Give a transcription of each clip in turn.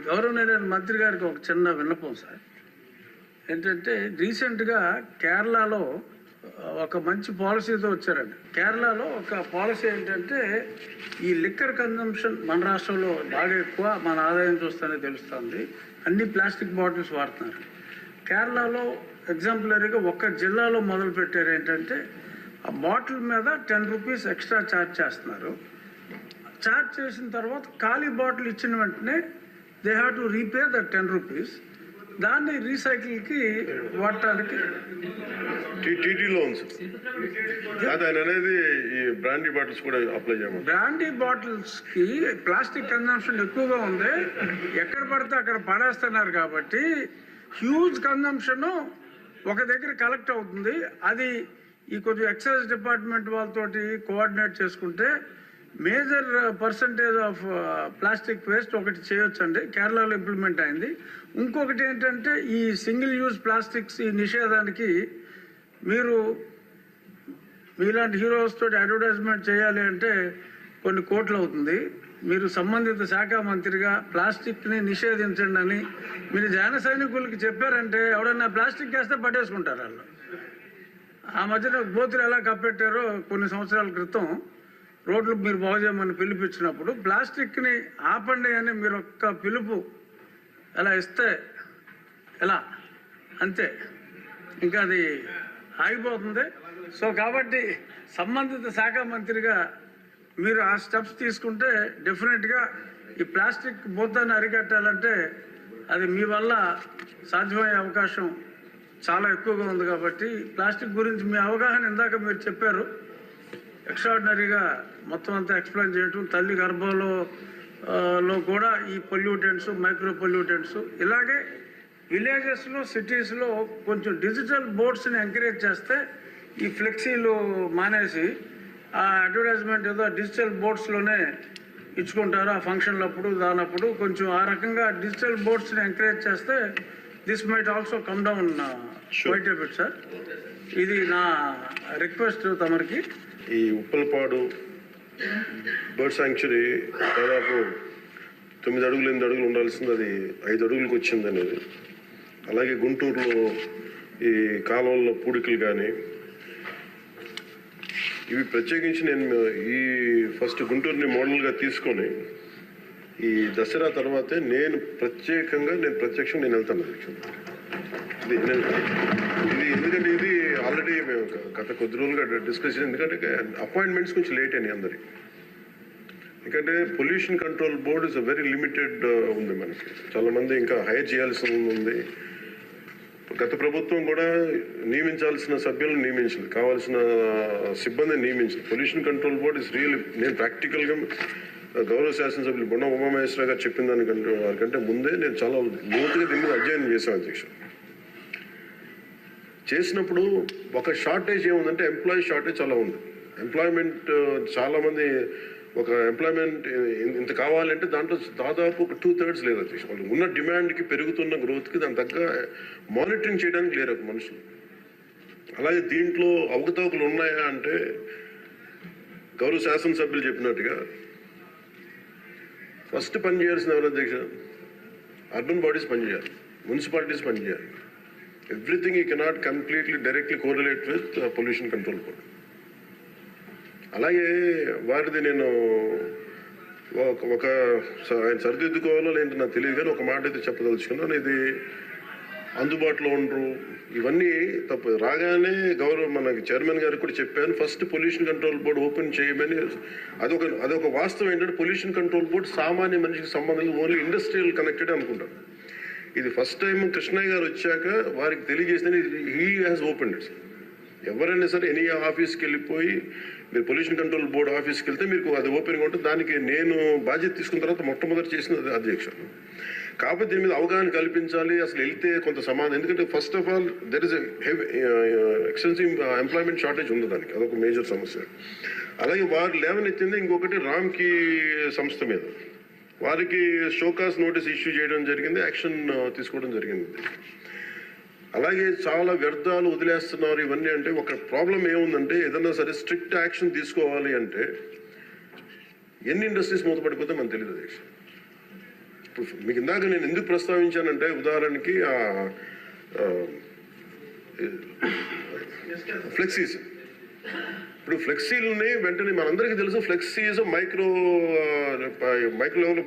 గౌరవనీయులైన మంత్రి గారికి ఒక చిన్న విన్నపం సార్. ఏంటంటే రీసెంట్గా కేరళలో ఒక మంచి పాలసీతో వచ్చారండి. కేరళలో ఒక పాలసీ ఏంటంటే ఈ లిక్కర్ కన్జంప్షన్ మన రాష్ట్రంలో బాగా ఎక్కువ, మన ఆదాయం చూస్తేనే తెలుస్తుంది. అన్ని ప్లాస్టిక్ బాటిల్స్ వాడుతున్నారు. కేరళలో ఎగ్జాంపులరీగా ఒక్క జిల్లాలో మొదలు పెట్టారు. ఏంటంటే ఆ బాటిల్ మీద 10 రూపీస్ ఎక్స్ట్రా ఛార్జ్ చేస్తున్నారు. ఛార్జ్ చేసిన తర్వాత ఖాళీ బాటిల్ ఇచ్చిన వెంటనే they have to repay the 10 rupees. దాన్ని రీసైకిల్కి వాడటానికి టీటీలో ఉంది సార్. అనేది ఈ బ్రాండీ బాటిల్స్ కూడా అప్లై చేయమని. బ్రాండీ బాటిల్స్కి ప్లాస్టిక్ కన్జంప్షన్ ఎక్కువగా ఉంది. ఎక్కడ పడితే అక్కడ పడేస్తున్నారు కాబట్టి హ్యూజ్ కన్జంప్షన్ ఒక దగ్గర కలెక్ట్ అవుతుంది. అది ఈ కొంచెం ఎక్సైజ్ డిపార్ట్మెంట్ వాళ్ళతోటి కోఆర్డినేట్ చేసుకుంటే major percentage of plastic waste ఒకటి చేయొచ్చండి. కేరళలో ఇంప్లిమెంట్ అయింది. ఇంకొకటి ఏంటంటే ఈ సింగిల్ యూజ్ ప్లాస్టిక్స్ ఈ నిషేధానికి మీరు మీలాంటి హీరోస్ తోటి అడ్వర్టైజ్మెంట్ చేయాలి అంటే కొన్ని కోట్లు అవుతుంది. మీరు సంబంధిత శాఖ మంత్రిగా ప్లాస్టిక్ని నిషేధించండి అని మీరు జన సైనికులకి చెప్పారంటే ఎవడన్నా ప్లాస్టిక్ వేస్తే పట్టేసుకుంటారు వాళ్ళు. ఆ మధ్యన బోతులు ఎలా కప్పెట్టారో కొన్ని సంవత్సరాల క్రితం రోడ్లు మీరు బాగు చేయమని పిలిపించినప్పుడు ప్లాస్టిక్ని ఆపండి అని మీరు ఒక్క పిలుపు ఎలా ఇస్తే ఎలా అంతే, ఇంకా అది ఆగిపోతుంది. సో కాబట్టి సంబంధిత శాఖ మంత్రిగా మీరు ఆ స్టెప్స్ తీసుకుంటే డెఫినెట్గా ఈ ప్లాస్టిక్ బోతాన్ని అరికట్టాలంటే అది మీ వల్ల సాధ్యమయ్యే అవకాశం చాలా ఎక్కువగా ఉంది. కాబట్టి ప్లాస్టిక్ గురించి మీ అవగాహన ఇందాక మీరు చెప్పారు, ఎక్స్ట్రాడినరీగా మొత్తం అంతా ఎక్స్ప్లెయిన్ చేయటం. తల్లి గర్భంలో కూడా ఈ పొల్యూటెంట్స్, మైక్రో పొల్యూటెంట్స్, ఇలాగే విలేజెస్లో సిటీస్లో కొంచెం డిజిటల్ బోర్డ్స్ని ఎంకరేజ్ చేస్తే ఈ ఫ్లెక్సీలు మానేసి ఆ అడ్వర్టైజ్మెంట్ ఏదో డిజిటల్ బోర్డ్స్లోనే ఇచ్చుకుంటారు ఆ ఫంక్షన్లప్పుడు దానప్పుడు. కొంచెం ఆ రకంగా డిజిటల్ బోర్డ్స్ని ఎంకరేజ్ చేస్తే this might also come down quite a bit sir. ఇది నా రిక్వెస్ట్ తమరికి. ఈ ఉప్పలపాడు బర్డ్ శాంక్చురీ దాదాపు 9 అడుగులు 8 అడుగులు ఉండాల్సింది అది 5 అడుగులకు వచ్చింది అనేది. అలాగే గుంటూరులో ఈ కాలువల్లో పూడికలు కానీ ఇవి ప్రత్యేకించి నేను ఈ ఫస్ట్ గుంటూరుని మోడల్గా తీసుకొని ఈ దసరా తర్వాతే నేను ప్రత్యక్షంగా వెళ్తాను. ఇది ఎందుకంటే ఇది ఆల్రెడీ మేము గత కొద్ది రోజులుగా డిస్కస్, ఎందుకంటే అపాయింట్మెంట్స్ కొంచెం లేట్ అయినాయి అందరికి. ఎందుకంటే pollution control board is very limited ఉంది మనకి. చాలా మంది ఇంకా హైర్ చేయాల్సి ఉంది. గత ప్రభుత్వం కూడా నియమించాల్సిన సభ్యులను నియమించలేదు, కావాల్సిన సిబ్బందిని నియమించలేదు. Pollution control board is real. నేను ప్రాక్టికల్గా గౌరవ శాసనసభ్యులు బొండ ఉమామహేశ్వర గారు చెప్పిన వారికంటే ముందే నేను చాలా లోతుగా దీని మీద అధ్యయనం చేశాను అధ్యక్షుడు. చేసినప్పుడు ఒక షార్టేజ్ ఏముందంటే ఎంప్లాయీ షార్టేజ్ చాలా ఉంది. ఎంప్లాయ్మెంట్ చాలా మంది ఒక ఎంప్లాయ్మెంట్ ఇంత కావాలంటే దాంట్లో దాదాపు ఒక 2/3 లేదు అధ్యక్షుడు. వాళ్ళు ఉన్న డిమాండ్కి పెరుగుతున్న గ్రోత్కి దాని తగ్గ మానిటరింగ్ చేయడానికి లేరు మనుషులు. అలాగే దీంట్లో అవకతవకలు ఉన్నాయా అంటే గౌరవ శాసనసభ్యులు చెప్పినట్టుగా ఫస్ట్ పని చేయాల్సిన ఎవరు అధ్యక్ష? అర్బన్ బాడీస్ పనిచేయాలి, మున్సిపాలిటీస్ పనిచేయాలి. Everything you cannot completely directly correlate with pollution control board. అలాగే వారిది నేను ఆయన సరిదిద్దుకోవాలో లేదంటే నాకు తెలియదు, కానీ ఒక మాట అయితే చెప్పదలుచుకున్నాను. ఇది అందుబాటులో ఉండరు, ఇవన్నీ తప్పు. రాగానే మనకి చైర్మన్ గారికి కూడా చెప్పాను, first pollution control board open చేయమని. అదొక వాస్తవం ఏంటంటే పొల్యూషన్ కంట్రోల్ బోర్డు సామాన్య మనిషికి సంబంధం ఓన్లీ ఇండస్ట్రియల్ కనెక్టెడ్ అనుకుంటాను. ఇది ఫస్ట్ టైం కృష్ణయ్య గారు వచ్చాక వారికి తెలియజేసిన హీ హ్యాస్ ఓపెన్ ఇట్. ఎవరైనా సరే ఎనీ ఆఫీస్కి వెళ్ళిపోయి మీరు పొల్యూషన్ కంట్రోల్ బోర్డు ఆఫీస్కి వెళ్తే మీకు అది ఓపెన్గా ఉంటుంది. దానికి నేను బాధ్యత తీసుకున్న తర్వాత మొట్టమొదటి చేసిన అధ్యక్షుడు. కాబట్టి దీని మీద అవగాహన కల్పించాలి. అసలు వెళ్తే కొంత సమాధానం, ఎందుకంటే first of all there is extensive employment shortage ఉంది, దానికి అదొక మేజర్ సమస్య. అలాగే వారు లేవనెత్తింది ఇంకొకటి రామ్కి సంస్థ మీద వారికి షోకాస్ నోటీస్ ఇష్యూ చేయడం జరిగింది, యాక్షన్ తీసుకోవడం జరిగింది. అలాగే చాలా వ్యర్థాలు వదిలేస్తున్నారు ఇవన్నీ. అంటే ఒక ప్రాబ్లం ఏముందంటే ఏదన్నా సరే స్ట్రిక్ట్ యాక్షన్ తీసుకోవాలి అంటే ఎన్ని ఇండస్ట్రీస్ మూతపడిపోతే మనకు తెలియదు అధ్యక్ష. ఇప్పుడు మీకు ఇందాక నేను ఎందుకు ప్రస్తావించానంటే ఉదాహరణకి ఫ్లెక్సీస్. ఇప్పుడు ఫ్లెక్సీలని వెంటనే మనందరికీ తెలుసు ఫ్లెక్సీస్ మైక్రో లెవెల్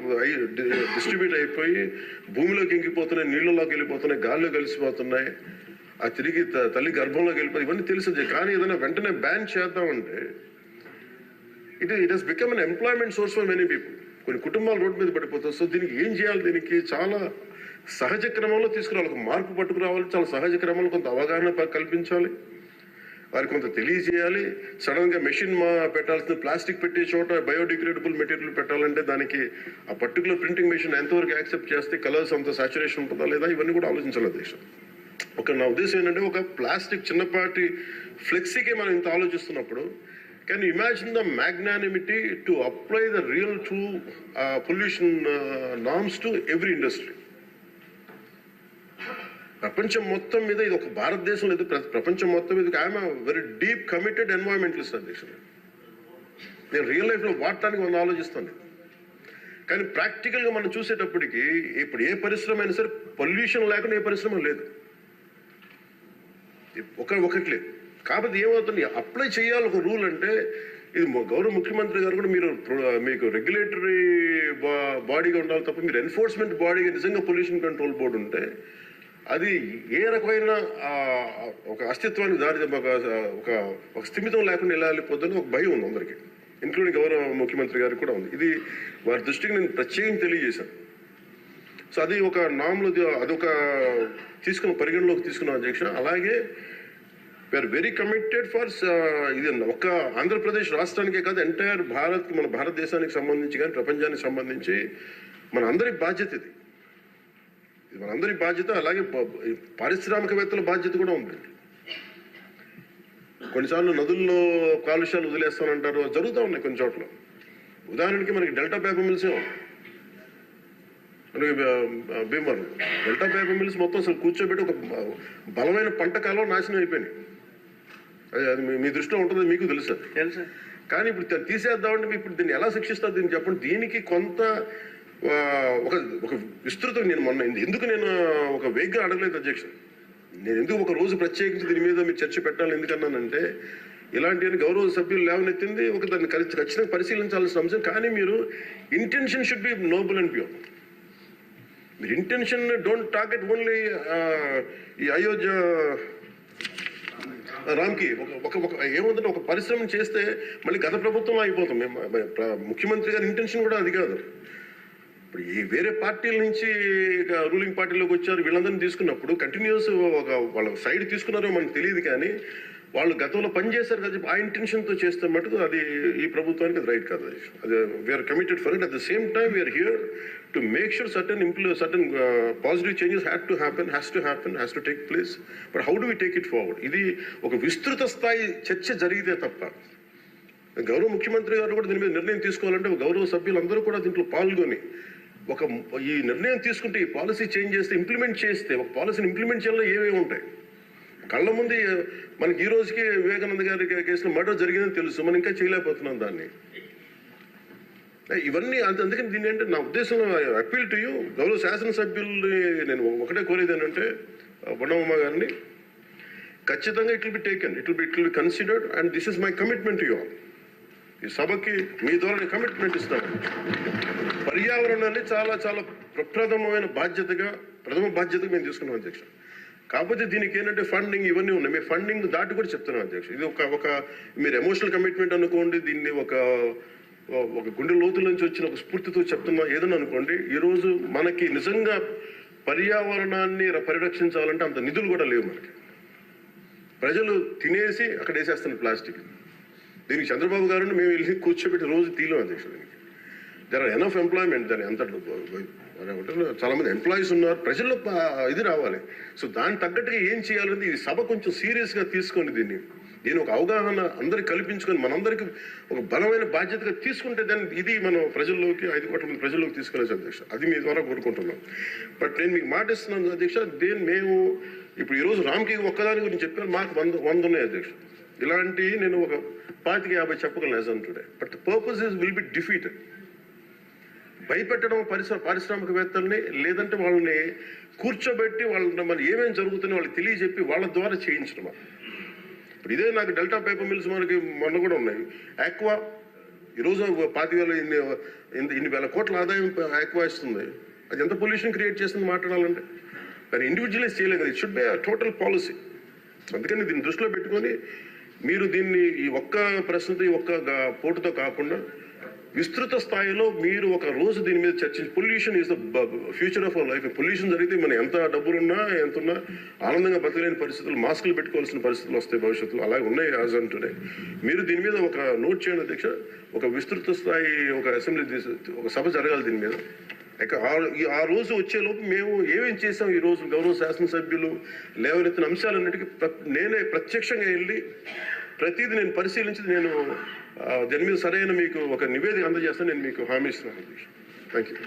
డిస్ట్రిబ్యూట్ అయిపోయి భూమిలోకి ఇంకిపోతున్నాయి, నీళ్ళలోకి వెళ్ళిపోతున్నాయి, గాల్లో కలిసిపోతున్నాయి, ఆ తిరిగి తల్లి గర్భంలోకి వెళ్ళిపోయి ఇవన్నీ తెలిసిందే. కానీ ఏదైనా వెంటనే బ్యాన్ చేద్దామంటే it has become an employment source for many people. కొన్ని కుటుంబాలు రోడ్డు మీద పడిపోతాయి. సో దీనికి ఏం చేయాలి? దీనికి చాలా సహజ క్రమంలో తీసుకురావాలి, ఒక మార్పు పట్టుకురావాలి, చాలా సహజ క్రమంలో కొంత అవగాహన కల్పించాలి, వారికి కొంత తెలియజేయాలి. సడన్ గా మెషిన్ పెట్టాల్సిన ప్లాస్టిక్ పెట్టే చోట బయోడిగ్రేడబుల్ మెటీరియల్ పెట్టాలంటే దానికి ఆ పర్టికులర్ ప్రింటింగ్ మెషిన్ ఎంతవరకు యాక్సెప్ట్ చేస్తే కలర్స్ అంత సాచురేషన్ ఉంటుందా లేదా ఇవన్నీ కూడా ఆలోచించాలి దేశం. నా ఉద్దేశం ఏంటంటే ఒక ప్లాస్టిక్ చిన్నపాటి ఫ్లెక్సీకే మనం ఇంత ఆలోచిస్తున్నప్పుడు can you imagine the magnanimity to apply the real true pollution norms to every industry? ప్రపంచం మొత్తం మీద ఇది ఒక భారతదేశం లేదు, ప్రపంచం మొత్తం మీద I'm very deep committed environmentalist అధ్యక్షుడు. నేను రియల్ లైఫ్లో వాడటానికి మనం ఆలోచిస్తాను. కానీ ప్రాక్టికల్గా మనం చూసేటప్పటికి ఇప్పుడు ఏ పరిశ్రమ అయినా సరే పొల్యూషన్ లేకుండా ఏ పరిశ్రమ లేదు, ఒకటి లేదు. కాబట్టి ఏమవుతుంది, అప్లై చేయాలి ఒక రూల్ అంటే ఇది గౌరవ ముఖ్యమంత్రి గారు కూడా మీకు రెగ్యులేటరీ బాడీగా ఉండాలి తప్ప మీరు ఎన్ఫోర్స్మెంట్ బాడీగా నిజంగా పొల్యూషన్ కంట్రోల్ బోర్డు ఉంటే అది ఏ రకమైన ఒక అస్తిత్వానికి దారి ఒక స్థిమితం లేకుండా ఎలా వెళ్ళిపోతుందని ఒక భయం ఉంది అందరికీ, ఇంక్లూడింగ్ గౌరవ ముఖ్యమంత్రి గారికి కూడా ఉంది. ఇది వారి దృష్టికి నేను ప్రత్యేకంగా తెలియజేశాను. సో అది ఒక నామ్లో అదొక పరిగణలోకి తీసుకున్నాం అధ్యక్ష. అలాగే వీఆర్ వెరీ కమిటెడ్ ఫర్ ఇది ఒక్క ఆంధ్రప్రదేశ్ రాష్ట్రానికే కాదు, ఎంటైర్ మన భారతదేశానికి సంబంధించి కానీ ప్రపంచానికి సంబంధించి మన అందరి బాధ్యత ఇది మనందరి బాధ్యత. అలాగే పారిశ్రామికవేత్తల బాధ్యత కూడా ఉంది. కొన్నిసార్లు నదుల్లో కాలుష్యాలు వదిలేస్తానంటారు, జరుగుతూ ఉన్నాయి కొన్ని చోట్ల. ఉదాహరణకి మనకి డెల్టా పేపర్ మిల్స్ మనకి భీమవరం డెల్టా పేపర్ మిల్స్ మొత్తం అసలు కూర్చోబెట్టి ఒక బలమైన పంట కాలం నాశనం అయిపోయినాయి. అది మీ దృష్టిలో ఉంటుంది, మీకు తెలుసు. కానీ ఇప్పుడు తీసేద్దామంటే ఇప్పుడు దీన్ని ఎలా శిక్షిస్తారు దీన్ని చెప్పండి. దీనికి కొంత ఒక విస్తృతం నేను ఎందుకు ఒక వేగ్గా అడగలేదు అధ్యక్ష. నేను ఎందుకు ఒక రోజు ప్రత్యేకించి దీని మీద మీరు చర్చ పెట్టాలని ఎందుకన్నానంటే ఇలాంటి గౌరవ సభ్యులు లేవనెత్తింది దాన్ని ఖచ్చితంగా పరిశీలించాల్సిన అంశం. కానీ మీరు intention should be Nobel and pure. మీరు ఇంటెన్షన్ డోంట్ టార్గెట్ ఓన్లీ ఈ అయోధ్య రామ్కి ఏముందంటే ఒక పరిశ్రమ చేస్తే మళ్ళీ గత ప్రభుత్వంలో అయిపోతాం. ముఖ్యమంత్రి గారి ఇంటెన్షన్ కూడా అది కాదు. ఇప్పుడు ఈ వేరే పార్టీల నుంచి రూలింగ్ పార్టీలోకి వచ్చారు, వీళ్ళందరినీ తీసుకున్నప్పుడు కంటిన్యూస్ వాళ్ళ సైడ్ తీసుకున్నారో మనకు తెలియదు. కానీ వాళ్ళు గతంలో పనిచేశారు కదా, ఆ ఇంటెన్షన్తో చేస్తే మటుకు అది ఈ ప్రభుత్వానికి అది రైట్ కాదు. అది we are committed for it. At the same time we are here to make sure certain positive changes has to take place. But how do we take it forward? ఇది ఒక విస్తృత స్థాయి చర్చ జరిగితే తప్ప గౌరవ ముఖ్యమంత్రి గారు కూడా దీని మీద నిర్ణయం తీసుకోవాలంటే గౌరవ సభ్యులందరూ కూడా దీంట్లో పాల్గొని ఈ నిర్ణయం తీసుకుంటే ఈ పాలసీ చేంజ్ చేస్తే ఇంప్లిమెంట్ చేస్తే ఒక పాలసీని ఇంప్లిమెంట్ చేయాలో ఏమేమి ఉంటాయి కళ్ళ ముందు. మనకి ఈ రోజుకి వివేకానంద గారి కేసులో మర్డర్ జరిగిందని తెలుసు, మనం ఇంకా చేయలేకపోతున్నాం దాన్ని. ఇవన్నీ అందుకని దీన్ని అంటే నా ఉద్దేశంలో అపీల్ టు యూ గౌరవ శాసనసభ్యుల్ని నేను ఒకటే కోరేది ఏంటంటే బొండమ్మ గారిని ఖచ్చితంగా it will be taken, it will be considered and this is my commitment to you all. ఈ సభకి మీ ద్వారా కమిట్మెంట్ ఇస్తాను. పర్యావరణాన్ని చాలా చాలా ప్రథమ బాధ్యతగా మేము తీసుకున్నాం అధ్యక్ష. కాకపోతే దీనికి ఏంటంటే ఫండింగ్ ఇవన్నీ ఉన్నాయి. మేము ఫండింగ్ దాటి కూడా చెప్తున్నాం అధ్యక్ష. ఇది ఒక మీరు ఎమోషనల్ కమిట్మెంట్ అనుకోండి, దీన్ని ఒక గుండె లోతుల నుంచి వచ్చిన ఒక స్ఫూర్తితో చెప్తున్నా ఏదన్నా అనుకోండి. ఈరోజు మనకి నిజంగా పర్యావరణాన్ని పరిరక్షించాలంటే అంత నిధులు కూడా లేవు మనకి. ప్రజలు తినేసి అక్కడ వేసేస్తున్నారు ప్లాస్టిక్. దీనికి చంద్రబాబు గారిని మేము వెళ్ళి కూర్చోబెట్టి రోజు తీయలేం అధ్యక్షుడు. దీనికి దర్ ఆర్ ఎనఫ్ ఎంప్లాయ్మెంట్. దాని అంతట్లో చాలా మంది ఎంప్లాయీస్ ఉన్నారు, ప్రజల్లో ఇది రావాలి. సో దానికి తగ్గట్టుగా ఏం చేయాలని ఈ సభ కొంచెం సీరియస్గా తీసుకొని దీని ఒక అవగాహన అందరికి కల్పించుకొని మనందరికి ఒక బలమైన బాధ్యతగా తీసుకుంటే దాన్ని ఇది మనం ప్రజల్లోకి 5 కోట్ల మంది ప్రజల్లోకి తీసుకెళ్ళచ్చు అధ్యక్ష. అది మీ ద్వారా కోరుకుంటున్నాం. బట్ నేను మీకు మాట ఇస్తున్నాను అధ్యక్ష, మేము ఇప్పుడు ఈరోజు రామ్కి ఒక్కదాని గురించి చెప్పాను, మాకు 100 ఉన్నాయి అధ్యక్ష. ఇలాంటి నేను ఒక 25-50 చెప్పగలను as on today. But the purpose will be defeated. భయపెట్టడం పారిశ్రామికవేత్తల్ని, లేదంటే వాళ్ళని కూర్చోబెట్టి వాళ్ళని మన ఏమేమి జరుగుతుందో వాళ్ళకి తెలియజెప్పి వాళ్ళ ద్వారా చేయించడం. ఇప్పుడు ఇదే నాకు డెల్టా పేపర్ మిల్స్ మనకి మొన్న కూడా ఉన్నాయి. ఆక్వా ఈరోజు 25,000 ఇన్ని వేల కోట్ల ఆదాయం ఆక్వా ఇస్తుంది. అది ఎంత పొల్యూషన్ క్రియేట్ చేస్తుంది మాట్లాడాలంటే. కానీ ఇండివిజువలైజ్ చేయలేదు కదా. It should be total policy. అందుకని దీన్ని దృష్టిలో పెట్టుకొని మీరు దీన్ని ఈ ఒక్క ప్రశ్నతో ఈ ఒక్క పోటుతో కాకుండా విస్తృత స్థాయిలో మీరు ఒక రోజు దీని మీద చర్చించి, pollution is the future of our life. Pollution జరిగితే మనం ఎంత డబ్బులున్నా ఎంతున్నా ఆనందంగా బతకలేని పరిస్థితులు, మాస్కులు పెట్టుకోవాల్సిన పరిస్థితులు వస్తాయి భవిష్యత్తులో. అలాగే ఉన్నాయి యాజ్ ఆన్ టుడే. మీరు దీని మీద ఒక నోట్ చేయండి అధ్యక్ష. ఒక విస్తృత స్థాయి ఒక అసెంబ్లీ ఒక సభ జరగాలి దీని మీద. ఆ రోజు వచ్చేలోపు మేము ఏమేం చేసాం, ఈ రోజు గౌరవ శాసనసభ్యులు లేవనెత్తిన అంశాలన్నిటికీ నేనే ప్రత్యక్షంగా వెళ్ళి ప్రతిదీ నేను పరిశీలించి నేను దాని మీద సరైన మీకు ఒక నివేదిక అందజేస్తాను. నేను మీకు హామీ ఇస్తున్నాను. Thank you.